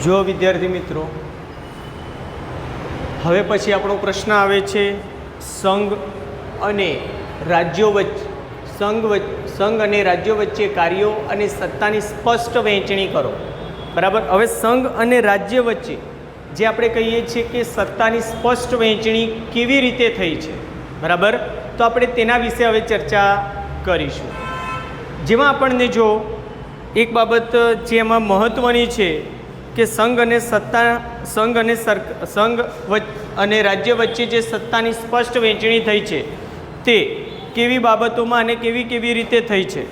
જો વિદ્યાર્થી મિત્રો, હવે પછી આપણો પ્રશ્ન આવે છે સંઘ અને રાજ્યો વચ્ચે સંઘ અને રાજ્યો વચ્ચે કાર્યો અને સત્તાની સ્પષ્ટ વહેંચણી કરો. બરાબર. હવે સંઘ અને રાજ્ય વચ્ચે જે આપણે કહીએ છીએ કે સત્તાની સ્પષ્ટ વહેંચણી કેવી રીતે થઈ છે, બરાબર, તો આપણે તેના વિશે હવે ચર્ચા કરીશું. જેમાં આપણને જો એક બાબત જે એમાં મહત્ત્વની છે કે સંઘ અને રાજ્ય વચ્ચે જે સત્તાની સ્પષ્ટ વહેંચણી થઈ છે તે કેવી બાબતોમાં અને કેવી રીતે થઈ છે,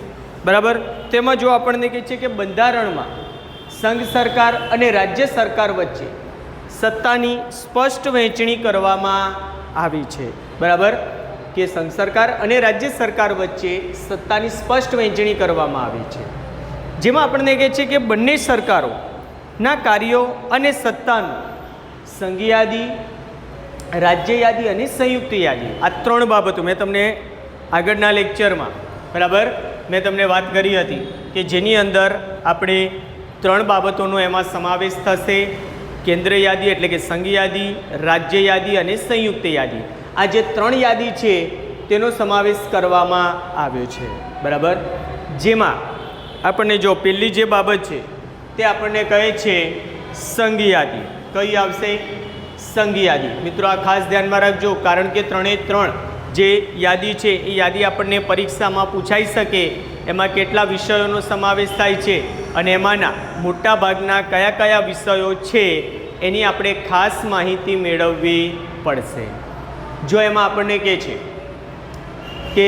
બરાબર. તેમાં જો આપણને કહે છે કે બંધારણમાં સંઘ સરકાર અને રાજ્ય સરકાર વચ્ચે સત્તાની સ્પષ્ટ વહેંચણી કરવામાં આવી છે, બરાબર, કે સંઘ સરકાર અને રાજ્ય સરકાર વચ્ચે સત્તાની સ્પષ્ટ વહેંચણી કરવામાં આવી છે. જેમાં આપણને કહે છે કે બંને સરકારોના કાર્યો અને સત્તાનું સંઘ યાદી, રાજ્ય યાદી અને સંયુક્ત યાદી, આ ત્રણ બાબતો મેં તમને આગળના લેક્ચરમાં, બરાબર, મેં તમને વાત કરી હતી કે જેની અંદર આપણે ત્રણ બાબતોનો એમાં સમાવેશ થશે. કેન્દ્ર યાદી એટલે કે સંઘ યાદી, રાજ્ય યાદી અને સંયુક્ત યાદી. આ જે ત્રણ યાદી છે તેનો સમાવેશ કરવામાં આવ્યો છે, બરાબર. જેમાં આપણને જો પહેલી જે બાબત છે તે આપણને કહે છે સંઘ યાદી. કઈ આવશે? સંઘ યાદી. મિત્રો આ ખાસ ધ્યાનમાં રાખજો, કારણ કે ત્રણે ત્રણ જે યાદી છે એ યાદી આપણને પરીક્ષામાં પૂછાઈ શકે. એમાં કેટલા વિષયોનો સમાવેશ થાય છે અને એમાંના મોટા ભાગના કયા વિષયો છે એની આપણે ખાસ માહિતી મેળવવી પડશે. જો એમાં આપણને કહે છે કે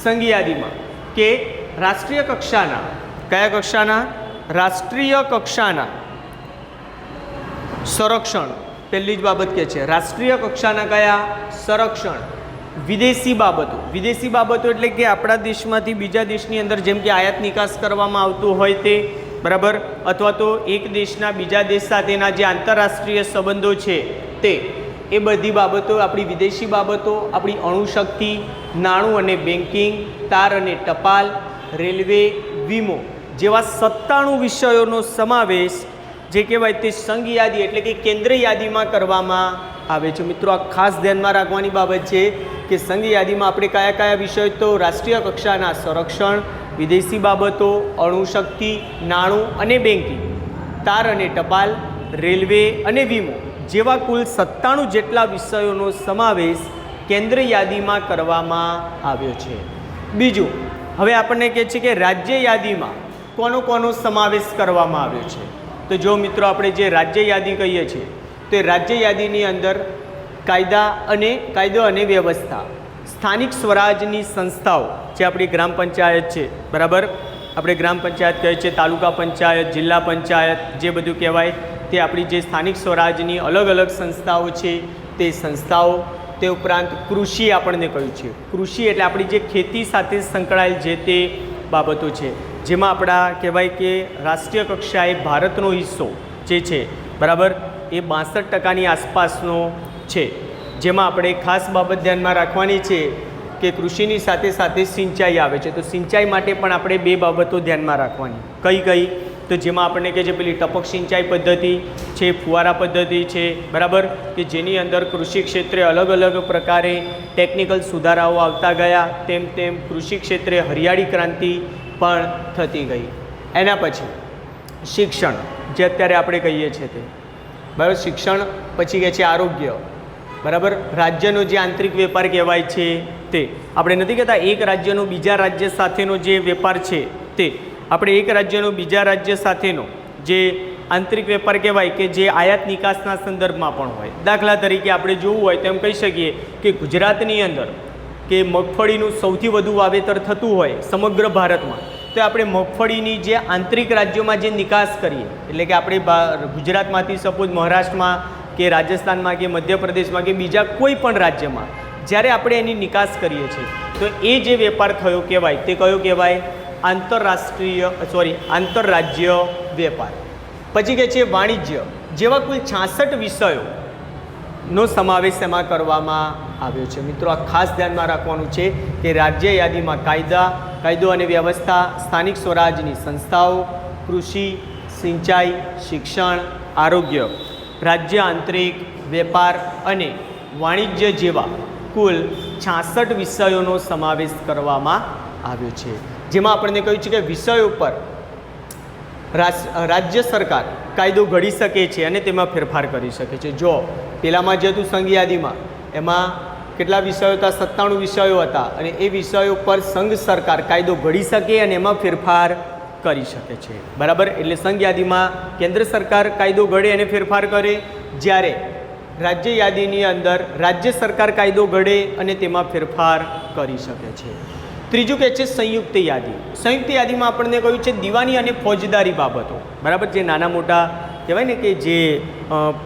સંઘ યાદીમાં કે રાષ્ટ્રીય કક્ષાના, કયા કક્ષાના? રાષ્ટ્રીય કક્ષાના સંરક્ષણ, પહેલી જ બાબત કે છે રાષ્ટ્રીય કક્ષાના કયા સંરક્ષણ. વિદેશી બાબતો એટલે કે આપણા દેશમાંથી બીજા દેશની અંદર જેમ કે આયાત નિકાસ કરવામાં આવતું હોય તે, બરાબર, અથવા તો એક દેશના બીજા દેશ સાથેના જે આંતરરાષ્ટ્રીય સંબંધો છે તે, એ બધી બાબતો આપણી વિદેશી બાબતો, આપણી અણુશક્તિ, નાણું અને બેન્કિંગ, તાર અને ટપાલ, રેલવે, વીમો જેવા 97 વિષયોનો સમાવેશ જે કહેવાય તે સંઘ યાદી એટલે કે કેન્દ્ર યાદીમાં કરવામાં આવે છે. મિત્રો આ ખાસ ધ્યાનમાં રાખવાની બાબત છે કે સંઘ યાદીમાં આપણે કયા વિષયો? તો રાષ્ટ્રીય કક્ષાના સંરક્ષણ, વિદેશી બાબતો, અણુશક્તિ, નાણું અને બેન્કિંગ, તાર અને ટપાલ, રેલવે અને વીમો જેવા કુલ 97 જેટલા વિષયોનો સમાવેશ કેન્દ્ર યાદીમાં કરવામાં આવ્યો છે. બીજું, હવે આપણને કહે છે કે રાજ્ય યાદીમાં કોનો સમાવેશ કરવામાં આવ્યો છે? તો જો મિત્રો આપણે જે રાજ્ય યાદી કહીએ છીએ તો રાજ્ય યાદીની અંદર કાયદો અને વ્યવસ્થા, સ્થાનિક સ્વરાજની સંસ્થાઓ જે આપણી ગ્રામ પંચાયત છે, બરાબર, આપણે ગ્રામ પંચાયત કહીએ છીએ, તાલુકા પંચાયત, જિલ્લા પંચાયત જે બધું કહેવાય તે આપણી જે સ્થાનિક સ્વરાજની અલગ સંસ્થાઓ છે તે સંસ્થાઓ. તે ઉપરાંત કૃષિ આપણને કહ્યું છે. કૃષિ એટલે આપણી જે ખેતી સાથે સંકળાયેલ જે તે બાબતો છે, જેમાં આપણા કહેવાય કે રાષ્ટ્રીય કક્ષાએ ભારતનો હિસ્સો જે છે, બરાબર, એ 62% આસપાસનો છે. જેમાં આપણે ખાસ બાબત ધ્યાનમાં રાખવાની છે કે કૃષિની સાથે સિંચાઈ આવે છે. તો સિંચાઈ માટે પણ આપણે બે બાબતો ધ્યાનમાં રાખવાની. કઈ? તો જેમાં આપણને કહે છે પેલી ટપક સિંચાઈ પદ્ધતિ છે, ફુવારા પદ્ધતિ છે, બરાબર, કે જેની અંદર કૃષિ ક્ષેત્રે અલગ પ્રકારે ટેકનિકલ સુધારાઓ આવતા ગયા, તેમ કૃષિ ક્ષેત્રે હરિયાળી ક્રાંતિ પણ થતી ગઈ. એના પછી શિક્ષણ જે અત્યારે આપણે કહીએ છીએ તે, બરાબર, શિક્ષણ પછી કહે છે આરોગ્ય, બરાબર, રાજ્યનો જે આંતરિક વેપાર કહેવાય છે તે. આપણે નથી કહેતા એક રાજ્યનો બીજા રાજ્ય સાથેનો જે વેપાર છે તે, આપણે એક રાજ્યનો બીજા રાજ્ય સાથેનો જે આંતરિક વેપાર કહેવાય કે જે આયાત નિકાસના સંદર્ભમાં પણ હોય. દાખલા તરીકે આપણે જોવું હોય તો એમ કહી શકીએ કે ગુજરાતની અંદર કે મગફળીનું સૌથી વધુ વાવેતર થતું હોય સમગ્ર ભારતમાં, તો આપણે મગફળીની જે આંતરિક રાજ્યોમાં જે નિકાસ કરીએ, એટલે કે આપણે ગુજરાતમાંથી સપોઝ મહારાષ્ટ્રમાં કે રાજસ્થાનમાં કે મધ્યપ્રદેશમાં કે બીજા કોઈ પણ રાજ્યમાં જ્યારે આપણે એની નિકાસ કરીએ છીએ તો એ જે વેપાર થયો કહેવાય તે કયો કહેવાય? આંતરરાજ્ય વેપાર. પછી કહે છે વાણિજ્ય જેવા કુલ 66 વિષયોનો સમાવેશ એમાં કરવામાં આવ્યો છે. મિત્રો આ ખાસ ધ્યાનમાં રાખવાનું છે કે રાજ્ય યાદીમાં કાયદો અને વ્યવસ્થા, સ્થાનિક સ્વરાજની સંસ્થાઓ, કૃષિ, સિંચાઈ, શિક્ષણ, આરોગ્ય, રાજ્ય આંતરિક, વેપાર અને વાણિજ્ય જેવા કુલ 66 વિષયોનો સમાવેશ કરવામાં આવ્યો છે, જેમાં આપણને કહ્યું છે કે વિષયો પર રાજ્ય સરકાર કાયદો ઘડી શકે છે અને તેમાં ફેરફાર કરી શકે છે. જો પહેલાંમાં જે હતું સંઘ યાદીમાં, એમાં કેટલા વિષયો હતા? 97 વિષયો હતા અને એ વિષયો પર સંઘ સરકાર કાયદો ઘડી શકે અને એમાં ફેરફાર કરી શકે છે. બરાબર? એટલે સંઘ યાદીમાં કેન્દ્ર સરકાર કાયદો ઘડે અને ફેરફાર કરે, જ્યારે રાજ્ય યાદીની અંદર રાજ્ય સરકાર કાયદો ઘડે અને તેમાં ફેરફાર કરી શકે છે. ત્રીજું કહે છે સંયુક્ત યાદી. સંયુક્ત યાદીમાં આપણને કહ્યું છે દીવાની અને ફોજદારી બાબતો. બરાબર? જે નાના મોટા કહેવાય ને કે જે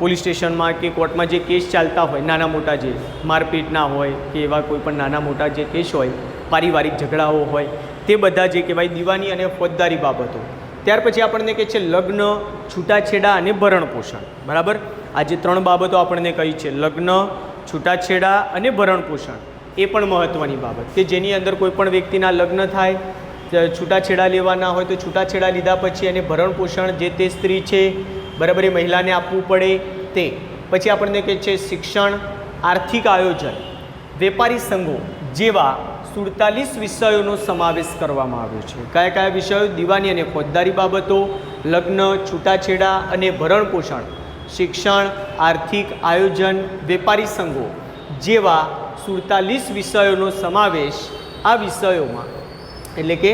પોલીસ સ્ટેશનમાં કે કોર્ટમાં જે કેસ ચાલતા હોય, નાના મોટા જે મારપીટના હોય કે એવા કોઈ પણ નાના મોટા જે કેસ હોય, પારિવારિક ઝઘડાઓ હોય, તે બધા જે કહેવાય દીવાની અને ફોજદારી બાબતો. ત્યાર પછી આપણને કહે છે લગ્ન, છૂટાછેડા અને ભરણપોષણ. બરાબર? આ જે 3 બાબતો આપણને કહી છે, લગ્ન, છૂટાછેડા અને ભરણપોષણ, એ પણ મહત્ત્વની બાબત કે જેની અંદર કોઈ પણ વ્યક્તિના લગ્ન થાય, છૂટાછેડા લેવાના હોય તો છૂટાછેડા લીધા પછી એને ભરણપોષણ જે તે સ્ત્રી છે, બરાબર, એ મહિલાને આપવું પડે તે. પછી આપણને કહે છે શિક્ષણ, આર્થિક આયોજન, વેપારી સંઘો જેવા 47 વિષયોનો સમાવેશ કરવામાં આવ્યો છે. કયા કયા વિષયો? દીવાની અને ફોજદારી બાબતો, લગ્ન, છૂટાછેડા અને ભરણપોષણ, શિક્ષણ, આર્થિક આયોજન, વેપારી સંઘો જેવા 47 વિષયોનો સમાવેશ આ વિષયોમાં એટલે કે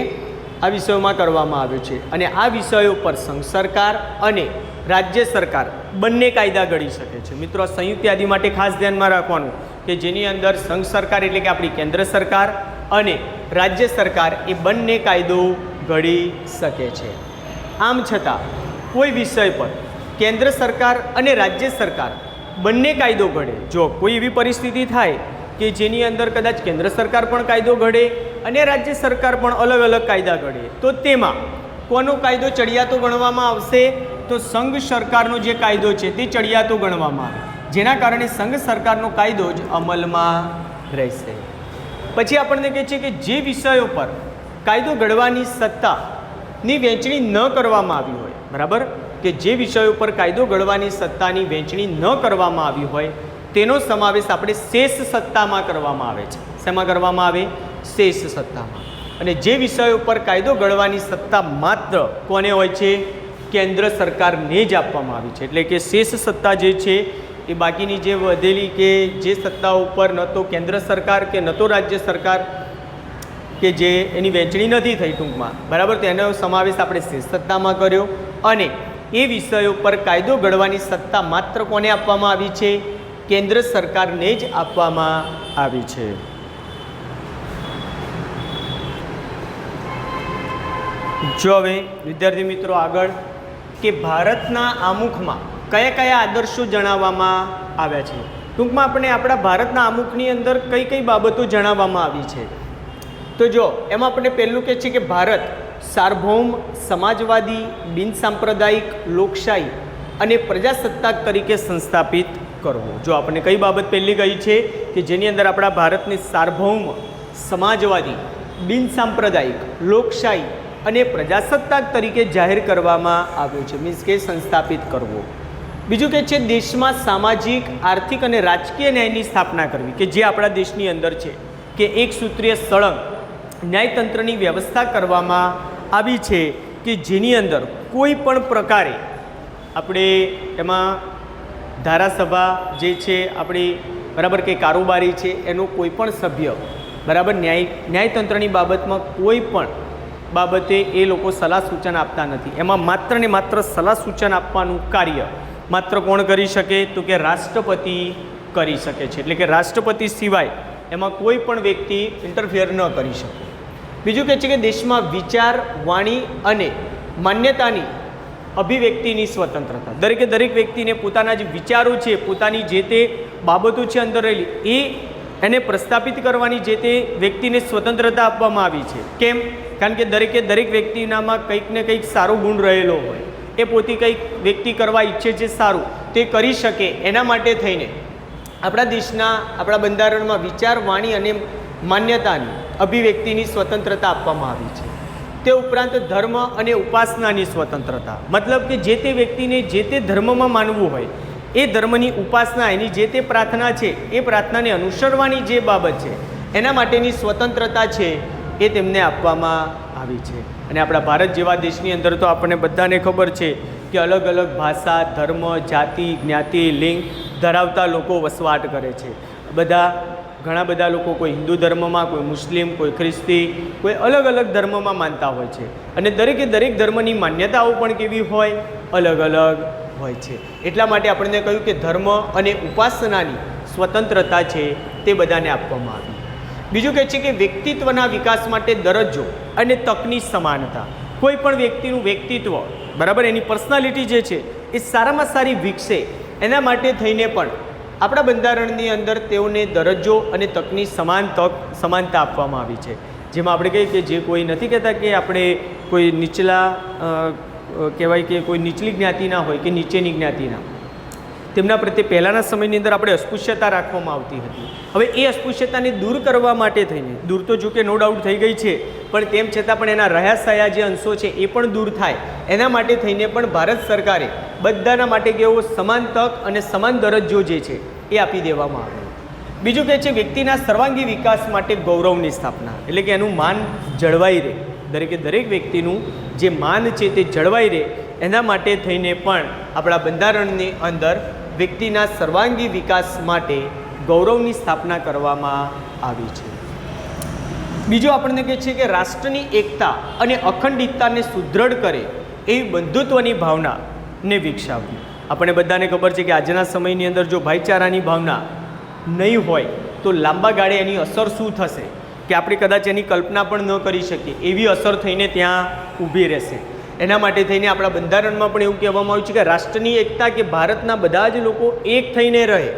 આ વિષયોમાં કરવામાં આવ્યો છે. અને આ વિષયો પર સંઘ સરકાર અને રાજ્ય સરકાર બંને કાયદા ઘડી શકે છે. મિત્રો, આ સંયુક્ત યાદી માટે ખાસ ધ્યાનમાં રાખવાનું કે જેની અંદર સંઘ સરકાર એટલે કે આપણી કેન્દ્ર સરકાર અને રાજ્ય સરકાર એ બંને કાયદો ઘડી શકે છે. આમ છતાં કોઈ વિષય પર કેન્દ્ર સરકાર અને રાજ્ય સરકાર બંને કાયદો ઘડે, જો કોઈ એવી પરિસ્થિતિ થાય કે જેની અંદર કદાચ કેન્દ્ર સરકાર પણ કાયદો ઘડે અને રાજ્ય સરકાર પણ અલગ અલગ કાયદા ઘડે, તો તેમાં કોનો કાયદો ચડિયાતો ગણવામાં આવશે? તો સંઘ સરકારનો જે કાયદો છે તે ચડિયાતો ગણવામાં આવે, જેના કારણે સંઘ સરકારનો કાયદો જ અમલમાં રહેશે. પછી આપણને કહે છે કે જે વિષયો પર કાયદો ઘડવાની સત્તાની વહેંચણી ન કરવામાં આવી હોય, બરાબર, કે જે વિષયો પર કાયદો ઘડવાની સત્તાની વહેંચણી ન કરવામાં આવી હોય તેનો સમાવેશ આપણે શેષ સત્તામાં કરવામાં આવે છે. શેમાં કરવામાં આવે? શેષ સત્તામાં. અને જે વિષયો પર કાયદો ઘડવાની સત્તા માત્ર કોને હોય છે? કેન્દ્ર સરકારને જ આપવામાં આવી છે. એટલે કે શેષ સત્તા જે છે એ બાકીની જે વધેલી કે જે સત્તા ઉપર ન તો કેન્દ્ર સરકાર કે ન તો રાજ્ય સરકાર કે જે એની વહેંચણી નથી થઈ ટૂંકમાં, બરાબર, તેનો સમાવેશ આપણે શેષ સત્તામાં કર્યો. અને એ વિષયો પર કાયદો ઘડવાની સત્તા માત્ર કોને આપવામાં આવી છે? કેન્દ્ર સરકારને જ આપવામાં આવી છે. જો હવે વિદ્યાર્થી મિત્રો આગળ કે ભારતના આમુખમાં કયા કયા આદર્શો જણાવવામાં આવ્યા છે. ટૂંકમાં આપણે આપણા ભારતના આમુખની અંદર કઈ કઈ બાબતો જણાવવામાં આવી છે. તો જો એમાં આપણે પહેલું કહે છે કે ભારત સાર્વભૌમ, સમાજવાદી, બિનસાંપ્રદાયિક, લોકશાહી અને પ્રજાસત્તાક તરીકે સંસ્થાપિત કરવો. જો આપણે કઈ બાબત પહેલી કહી છે કે જેની અંદર આપણા ભારતને સાર્વભૌમ, સમાજવાદી, બિનસાંપ્રદાયિક, લોકશાહી અને પ્રજાસત્તાક તરીકે જાહેર કરવામાં આવ્યો છે, મીન્સ કે સંસ્થાપિત કરવો. બીજું કે છે દેશમાં સામાજિક, આર્થિક અને રાજકીય ન્યાયની સ્થાપના કરવી, કે જે આપણા દેશની અંદર છે કે એક સૂત્રીય સળંગ ન્યાયતંત્રની વ્યવસ્થા કરવામાં આવી છે કે જેની અંદર કોઈ પણ પ્રકારે આપણે એમાં ધારાસભા જે છે આપણી, બરાબર, કે કારોબારી છે એનો કોઈ પણ સભ્ય, બરાબર, ન્યાયતંત્રની બાબતમાં કોઈ પણ બાબતે એ લોકો સલાહ સૂચન આપતા નથી. એમાં માત્ર ને માત્ર સલાહ સૂચન આપવાનું કાર્ય માત્ર કોણ કરી શકે? તો કે રાષ્ટ્રપતિ કરી શકે છે. એટલે કે રાષ્ટ્રપતિ સિવાય એમાં કોઈ પણ વ્યક્તિ ઇન્ટરફિયર ન કરી શકે. બીજું કહે છે કે દેશમાં વિચાર, વાણી અને માન્યતાની અભિવ્યક્તિની સ્વતંત્રતા. દરેકે દરેક વ્યક્તિને પોતાના જે વિચારો છે, પોતાની જે તે બાબતો છે અંદર રહેલી એને પ્રસ્થાપિત કરવાની જે તે વ્યક્તિને સ્વતંત્રતા આપવામાં આવી છે. કેમ? કારણ કે દરેકે દરેક વ્યક્તિનામાં કંઈક ને કંઈક સારો ગુણ રહેલો હોય, એ પોતે કંઈક વ્યક્તિ કરવા ઈચ્છે છે સારું, તે કરી શકે. એના માટે થઈને આપણા દેશના, આપણા બંધારણમાં વિચાર, વાણી અને માન્યતાની અભિવ્યક્તિની સ્વતંત્રતા આપવામાં આવી છે. તે ઉપરાંત ધર્મ અને ઉપાસનાની સ્વતંત્રતા, મતલબ કે જે તે વ્યક્તિને જે તે ધર્મમાં માનવું હોય એ ધર્મની ઉપાસના, એની જે તે પ્રાર્થના છે એ પ્રાર્થનાને અનુસરવાની જે બાબત છે એના માટેની સ્વતંત્રતા છે એ તેમને આપવામાં આવી છે. અને આપણા ભારત જેવા દેશની અંદર તો આપણને બધાને ખબર છે કે અલગ અલગ ભાષા, ધર્મ, જાતિ, જ્ઞાતિ, લિંગ ધરાવતા લોકો વસવાટ કરે છે. ઘણા બધા લોકો કોઈ હિન્દુ ધર્મમાં, કોઈ મુસ્લિમ, કોઈ ખ્રિસ્તી, કોઈ અલગ અલગ ધર્મમાં માનતા હોય છે. અને દરેક ધર્મની માન્યતાઓ પણ કેવી હોય? અલગ અલગ હોય છે. એટલા માટે આપણને કહ્યું કે ધર્મ અને ઉપાસનાની સ્વતંત્રતા છે તે બધાને આપવામાં આવી. બીજું કહે છે કે વ્યક્તિત્વના વિકાસ માટે દરજ્જો અને તકની સમાનતા. કોઈ પણ વ્યક્તિનું વ્યક્તિત્વ, બરાબર, એની પર્સનાલિટી જે છે એ સારામાં સારી વિકસે એના માટે થઈને પણ આપણા બંધારણની અંદર તેઓને દરજ્જો અને તકની સમાનતા આપવામાં આવી છે. જેમાં આપણે કહીએ કે જે કોઈ નથી કહેતા કે આપણે કોઈ કહેવાય કે કોઈ નીચલી જ્ઞાતિના હોય કે નીચેની જ્ઞાતિના, તેમના પ્રત્યે પહેલાંના સમયની અંદર આપણે અસ્પૃશ્યતા રાખવામાં આવતી હતી. હવે એ અસ્પૃશ્યતાને દૂર કરવા માટે થઈને, દૂર તો જો કે નો ડાઉટ થઈ ગઈ છે, પણ તેમ છતાં પણ એના રહ્યા સયા જે અંશો છે એ પણ દૂર થાય એના માટે થઈને પણ ભારત સરકારે બધાના માટે કેવો સમાન તક અને સમાન દરજ્જો જે છે એ આપી દેવામાં આવ્યો. બીજું કહે છે વ્યક્તિના સર્વાંગી વિકાસ માટે ગૌરવની સ્થાપના, એટલે કે એનું માન જળવાઈ રહે, દરેક વ્યક્તિનું જે માન છે તે જળવાઈ રહે એના માટે થઈને પણ આપણા બંધારણની અંદર વ્યક્તિના સર્વાંગી વિકાસ માટે ગૌરવની સ્થાપના કરવામાં આવી છે. બીજું આપણને કહે છે કે રાષ્ટ્રની એકતા અને અખંડિતતાને સુદૃઢ કરે એવી બંધુત્વની ભાવનાને વિકસાવવી. આપણે બધાને ખબર છે કે આજના સમયની અંદર જો ભાઈચારાની ભાવના નહીં હોય તો લાંબા ગાળે એની અસર શું થશે કે આપણે કદાચ એની કલ્પના પણ ન કરી શકીએ એવી અસર થઈને ત્યાં ઊભી રહેશે. એના માટે થઈને આપણા બંધારણમાં પણ એવું કહેવામાં આવ્યું છે કે રાષ્ટ્રની એકતા, કે ભારતના બધા જ લોકો એક થઈને રહે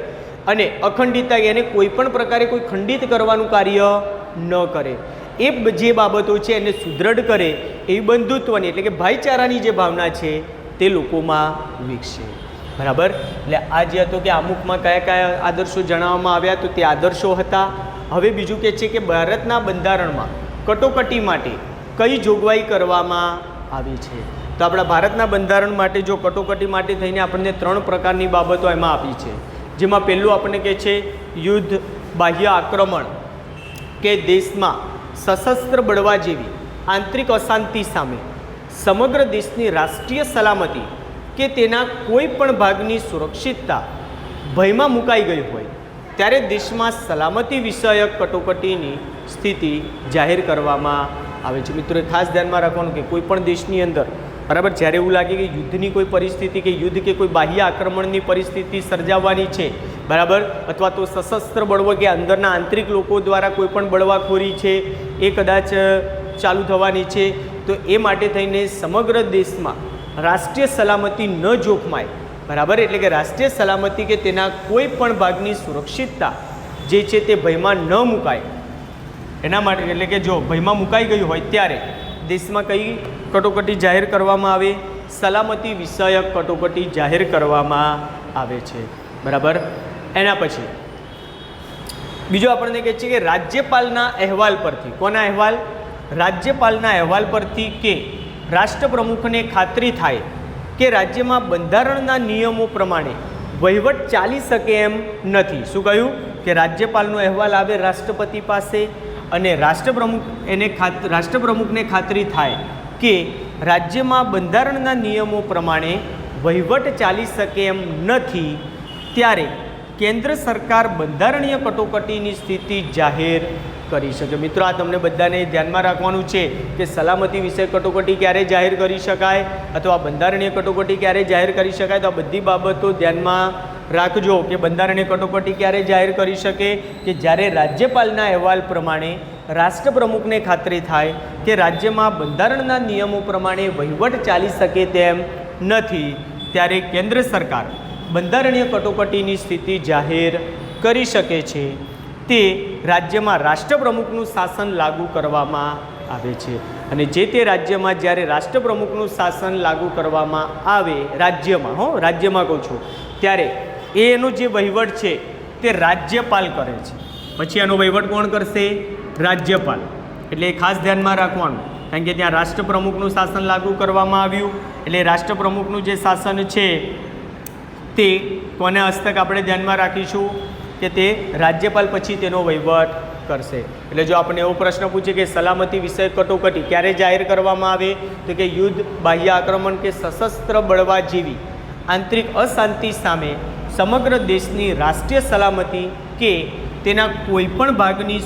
અને અખંડિતતા, એને કોઈ પણ પ્રકારે કોઈ ખંડિત કરવાનું કાર્ય ન કરે, એ જે બાબતો છે એને સુદૃઢ કરે એવી બંધુત્વની, એટલે કે ભાઈચારાની જે ભાવના છે તે લોકોમાં વિકસે. બરાબર. એટલે આ જે હતો કે અમુકમાં કયા આદર્શો જણાવવામાં આવ્યા, તો તે આદર્શો હતા. હવે બીજું કહે છે કે ભારતના બંધારણમાં કટોકટી માટે કઈ જોગવાઈ કરવામાં આવી છે. તો આપણા ભારતના બંધારણ માટે જો કટોકટી માટે થઈને આપણને 3 પ્રકારની બાબતો એમાં આપી છે. જેમાં પહેલું આપણને કહે છે યુદ્ધ, બાહ્ય આક્રમણ કે દેશમાં સશસ્ત્ર બળવા જેવી આંતરિક અશાંતિ સામે સમગ્ર દેશની રાષ્ટ્રીય સલામતી કે તેના કોઈ પણ ભાગની સુરક્ષિતતા ભયમાં મુકાઈ ગઈ હોય ત્યારે દેશમાં સલામતી વિષયક કટોકટીની સ્થિતિ જાહેર કરવામાં આવે છે. મિત્રો ખાસ ધ્યાનમાં રાખવાનું કે કોઈ પણ દેશની અંદર, બરાબર, જ્યારે એવું લાગે કે યુદ્ધની કોઈ પરિસ્થિતિ કે યુદ્ધ કે કોઈ બાહ્ય આક્રમણની પરિસ્થિતિ સર્જાવાની છે, બરાબર, અથવા તો સશસ્ત્ર બળવો કે અંદરના આંતરિક લોકો દ્વારા કોઈ પણ બળવાખોરી છે એ કદાચ ચાલુ થવાની છે, તો એ માટે થઈને સમગ્ર દેશમાં રાષ્ટ્રીય સલામતી ન જોખમાય, બરાબર, એટલે કે રાષ્ટ્રીય સલામતી કે તેના કોઈ પણ ભાગની સુરક્ષિતતા જે છે તે ભયમાં ન મુકાય એના માટે, એટલે કે જો ભયમાં મુકાઈ ગયું હોય ત્યારે દેશમાં કઈ કટોકટી જાહેર કરવામાં આવે? સલામતી વિષયક કટોકટી જાહેર કરવામાં આવે છે. બરાબર. એના પછી બીજું આપણને કહે છે કે રાજ્યપાલના અહેવાલ પરથી, કોના અહેવાલ? રાજ્યપાલના અહેવાલ પરથી કે રાષ્ટ્રપ્રમુખને ખાતરી થાય કે રાજ્યમાં બંધારણના નિયમો પ્રમાણે વહીવટ ચાલી શકે એમ નથી. શું કહ્યું? કે રાજ્યપાલનો અહેવાલ આવે રાષ્ટ્રપતિ પાસે અને રાષ્ટ્રપ્રમુખને ખાતરી થાય કે રાજ્યમાં બંધારણના નિયમો પ્રમાણે વહીવટ ચાલી શકે એમ નથી, ત્યારે કેન્દ્ર સરકાર બંધારણીય કટોકટીની સ્થિતિ જાહેર કરી શકે. મિત્રો આ તમને બધાને ધ્યાનમાં રાખવાનું છે કે સલામતી વિશે કટોકટી ક્યારે જાહેર કરી શકાય અથવા બંધારણીય કટોકટી ક્યારે જાહેર કરી શકાય. તો આ બધી બાબતો ધ્યાનમાં રાખજો કે બંધારણીય કટોકટી ક્યારે જાહેર કરી શકે કે જ્યારે રાજ્યપાલના અહેવાલ પ્રમાણે રાષ્ટ્રપ્રમુખને ખાતરી થાય કે રાજ્યમાં બંધારણના નિયમો પ્રમાણે વહીવટ ચાલી શકે તેમ નથી, ત્યારે કેન્દ્ર સરકાર બંધારણીય કટોકટીની સ્થિતિ જાહેર કરી શકે છે. તે રાજ્યમાં રાષ્ટ્રપ્રમુખનું શાસન લાગુ કરવામાં આવે છે અને જે તે રાજ્યમાં જ્યારે રાષ્ટ્રપ્રમુખનું શાસન લાગુ કરવામાં આવે રાજ્યમાં કહું છું, ત્યારે એનો જે વહીવટ છે તે રાજ્યપાલ કરે છે. પછી એનો વહીવટ કોણ કરશે? રાજ્યપાલ. એટલે ખાસ ધ્યાનમાં રાખવાનું કારણ કે ત્યાં રાષ્ટ્રપ્રમુખનું શાસન લાગુ કરવામાં આવ્યું. એટલે રાષ્ટ્રપ્રમુખનું જે શાસન છે તે કોને હસ્તક આપણે ધ્યાનમાં રાખીશું કે તે રાજ્યપાલ પછી તેનો વહીવટ કરશે. એટલે જો આપણે એવો પ્રશ્ન પૂછે કે સલામતી વિષયક કટોકટી ક્યારે જાહેર કરવામાં આવે તો કે યુદ્ધ, બાહ્ય આક્રમણ કે સશસ્ત્ર બળવા જેવી આંતરિક અશાંતિ સામે સમગ્ર દેશની રાષ્ટ્રીય સલામતી કે તેના કોઈપણ ભાગની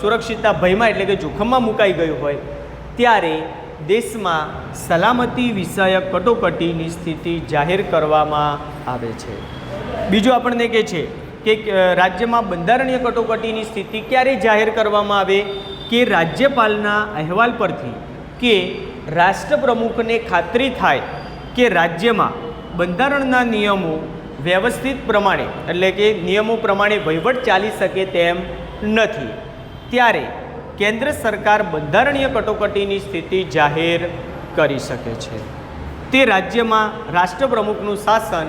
સુરક્ષિતતા ભયમાં એટલે કે જોખમમાં મુકાઈ ગયું હોય ત્યારે દેશમાં સલામતી વિષયક કટોકટીની સ્થિતિ જાહેર કરવામાં આવે છે. બીજું આપણને કહે છે કે રાજ્યમાં બંધારણીય કટોકટીની સ્થિતિ ક્યારે જાહેર કરવામાં આવે કે રાજ્યપાલના અહેવાલ પરથી કે રાષ્ટ્રપ્રમુખને ખાતરી થાય કે રાજ્યમાં બંધારણના નિયમો વ્યવસ્થિત પ્રમાણે એટલે કે નિયમો પ્રમાણે વહીવટ ચાલી શકે તેમ નથી ત્યારે કેન્દ્ર સરકાર બંધારણીય કટોકટીની સ્થિતિ જાહેર કરી શકે છે. તે રાજ્યમાં રાષ્ટ્રપ્રમુખનું શાસન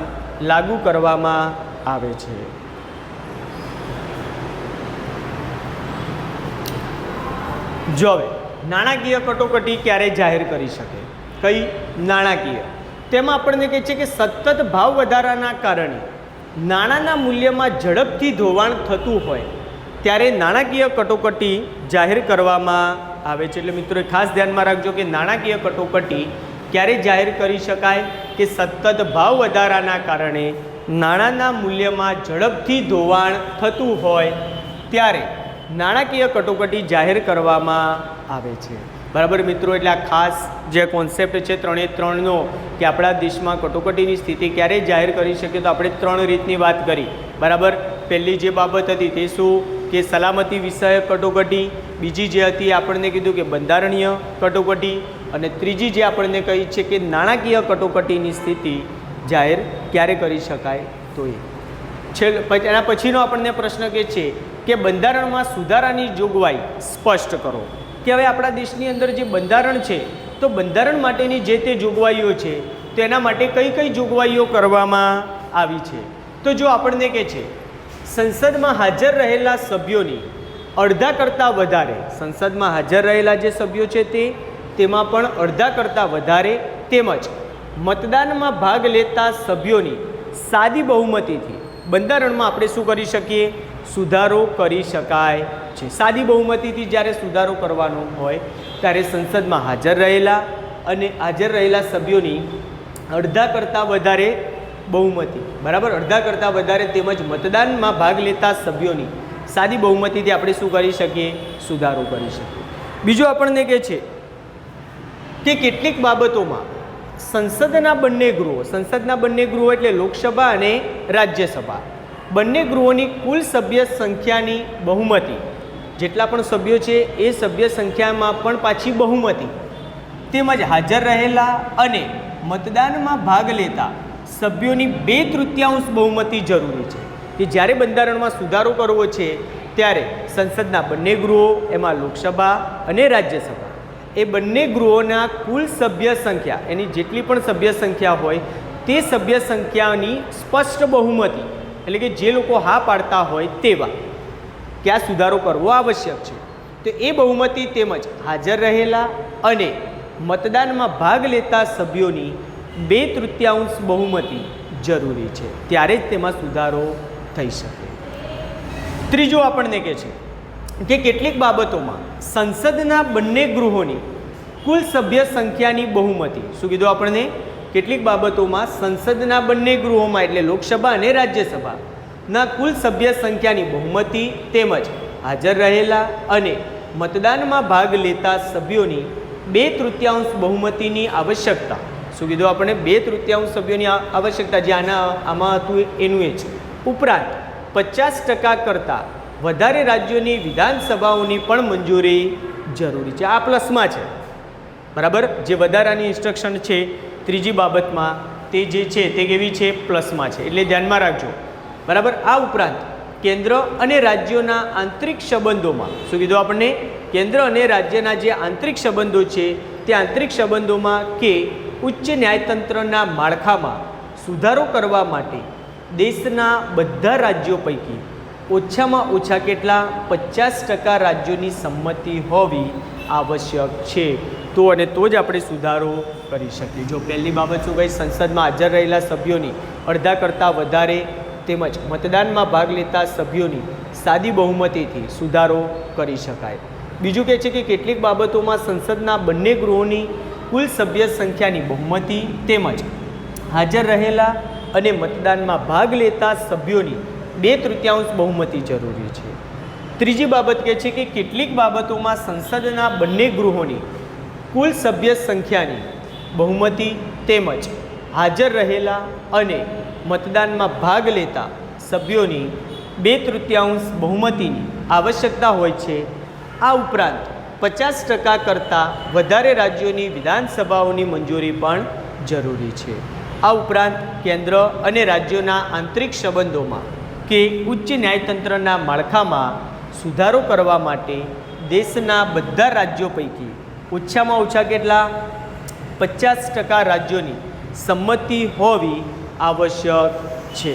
લાગુ કરવામાં આવે છે. જો હવે નાણાકીય કટોકટી ક્યારે જાહેર કરી શકે? કઈ? નાણાકીય. તેમાં આપણને કહે છે કે સતત ભાવ વધારાના કારણે નાણાંના મૂલ્યમાં ઝડપથી ધોવાણ થતું હોય ત્યારે નાણાકીય કટોકટી જાહેર કરવામાં આવે છે. એટલે મિત્રો ખાસ ધ્યાનમાં રાખજો કે નાણાકીય કટોકટી ક્યારે જાહેર કરી શકાય કે સતત ભાવ વધારાના કારણે નાણાંના મૂલ્યમાં ઝડપથી ધોવાણ થતું હોય ત્યારે નાણાકીય કટોકટી જાહેર કરવામાં આવે છે. બરાબર મિત્રો, એટલે આ ખાસ જે કોન્સેપ્ટ છે 3 કે આપણા દેશમાં કટોકટીની સ્થિતિ ક્યારે જાહેર કરી શકીએ તો આપણે 3 રીતની વાત કરી. બરાબર, પહેલી જે બાબત હતી તે શું કે સલામતી વિષયક કટોકટી, બીજી જે હતી આપણને કીધું કે બંધારણીય કટોકટી, અને ત્રીજી જે આપણને કહી છે કે નાણાકીય કટોકટીની સ્થિતિ જાહેર ક્યારે કરી શકાય તો એ એના પછીનો આપણને પ્રશ્ન કે છે કે બંધારણમાં સુધારાની જોગવાઈ સ્પષ્ટ કરો. કે હવે આપણા દેશની અંદર જે બંધારણ છે તો બંધારણ માટેની જે તે જોગવાઈઓ છે તો એના માટે કઈ કઈ જોગવાઈઓ કરવામાં આવી છે. તો જો આપણને કહે છે સંસદમાં હાજર રહેલા સભ્યોની અડધા કરતાં વધારે, સંસદમાં હાજર રહેલા જે સભ્યો છે તેમાં પણ અડધા કરતાં વધારે તેમજ મતદાનમાં ભાગ લેતા સભ્યોની સાદી બહુમતીથી બંધારણમાં આપણે શું કરી શકીએ? સુધારો કરી શકાય છે. સાદી બહુમતીથી જ્યારે સુધારો કરવાનો હોય ત્યારે સંસદમાં હાજર રહેલા સભ્યોની અડધા કરતાં વધારે બહુમતી, બરાબર, અડધા કરતાં વધારે તેમજ મતદાનમાં ભાગ લેતા સભ્યોની સાદી બહુમતીથી આપણે શું કરી શકીએ? સુધારો કરી શકીએ. બીજું આપણને કહે છે કે કેટલીક બાબતોમાં સંસદના બંને ગૃહો એટલે લોકસભા અને રાજ્યસભા બંને ગૃહોની કુલ સભ્ય સંખ્યાની બહુમતી, જેટલા પણ સભ્યો છે એ સભ્ય સંખ્યામાં પણ પાછી બહુમતી તેમજ હાજર રહેલા અને મતદાનમાં ભાગ લેતા સભ્યોની 2/3 બહુમતી જરૂરી છે. કે જ્યારે બંધારણમાં સુધારો કરવો છે ત્યારે સંસદના બંને ગૃહો, એમાં લોકસભા અને રાજ્યસભા, એ બંને ગૃહોના કુલ સભ્ય સંખ્યા, એની જેટલી પણ સભ્ય સંખ્યા હોય તે સભ્ય સંખ્યાની સ્પષ્ટ બહુમતી એટલે કે જે લોકો હા પાડતા હોય તેવા કે આ સુધારો કરવો આવશ્યક છે તો એ બહુમતી તેમજ હાજર રહેલા અને મતદાનમાં ભાગ લેતા સભ્યોની 2/3 બહુમતી જરૂરી છે. ત્યારે જ તેમાં સુધારો થઈ શકે. ત્રીજું આપણને કહે છે કે કેટલીક બાબતોમાં સંસદના બંને ગૃહોની કુલ સભ્ય સંખ્યાની બહુમતી, શું કીધું આપણને? કેટલીક બાબતોમાં સંસદના બંને ગૃહોમાં એટલે લોકસભા અને રાજ્યસભાના કુલ સભ્ય સંખ્યાની બહુમતી તેમજ હાજર રહેલા અને મતદાનમાં ભાગ લેતા સભ્યોની 2/3 બહુમતીની આવશ્યકતા, શું કીધું આપણે? 2/3 સભ્યોની આવશ્યકતા, જે આમાં હતું એનું એ છે. ઉપરાંત 50% કરતાં વધારે રાજ્યોની વિધાનસભાઓની પણ મંજૂરી જરૂરી છે. આ પ્લસમાં છે, બરાબર. જે વધારાની ઇન્સ્ટ્રક્શન છે ત્રીજી બાબતમાં તે જે છે તે કેવી છે? પ્લસમાં છે. એટલે ધ્યાનમાં રાખજો, બરાબર. આ ઉપરાંત કેન્દ્ર અને રાજ્યોના આંતરિક સંબંધોમાં, શું કીધું આપણને? કેન્દ્ર અને રાજ્યના જે આંતરિક સંબંધો છે તે આંતરિક સંબંધોમાં કે ઉચ્ચ ન્યાયતંત્રના માળખામાં સુધારો કરવા માટે દેશના બધા રાજ્યો પૈકી ઓછામાં ઓછા કેટલા 50% રાજ્યોની સંમતિ હોવી આવશ્યક છે. તો અને તો જ આપણે સુધારો કરી શકીએ. જો પહેલી બાબત શું કહી, સંસદમાં હાજર રહેલા સભ્યોની અડધા કરતાં વધારે તેમજ મતદાનમાં ભાગ લેતા સભ્યોની સાદી બહુમતીથી સુધારો કરી શકાય. બીજું કહે છે કે કેટલીક બાબતોમાં સંસદના બંને ગૃહોની કુલ સભ્ય સંખ્યાની બહુમતી તેમજ હાજર રહેલા અને મતદાનમાં ભાગ લેતા સભ્યોની 2/3 બહુમતી જરૂરી છે. ત્રીજી બાબત કહે છે કે કેટલીક બાબતોમાં સંસદના બંને ગૃહોની કુલ સભ્ય સંખ્યાની બહુમતી તેમજ હાજર રહેલા અને મતદાનમાં ભાગ લેતા સભ્યોની 2/3 બહુમતીની આવશ્યકતા હોય છે. આ ઉપરાંત 50% કરતાં વધારે રાજ્યોની વિધાનસભાઓની મંજૂરી પણ જરૂરી છે. આ ઉપરાંત કેન્દ્ર અને રાજ્યોના આંતરિક સંબંધોમાં કે ઉચ્ચ ન્યાયતંત્રના માળખામાં સુધારો કરવા માટે દેશના બધા રાજ્યો પૈકી ઓછામાં ઓછા કેટલા 50% રાજ્યોની સંમતિ હોવી આવશ્યક છે.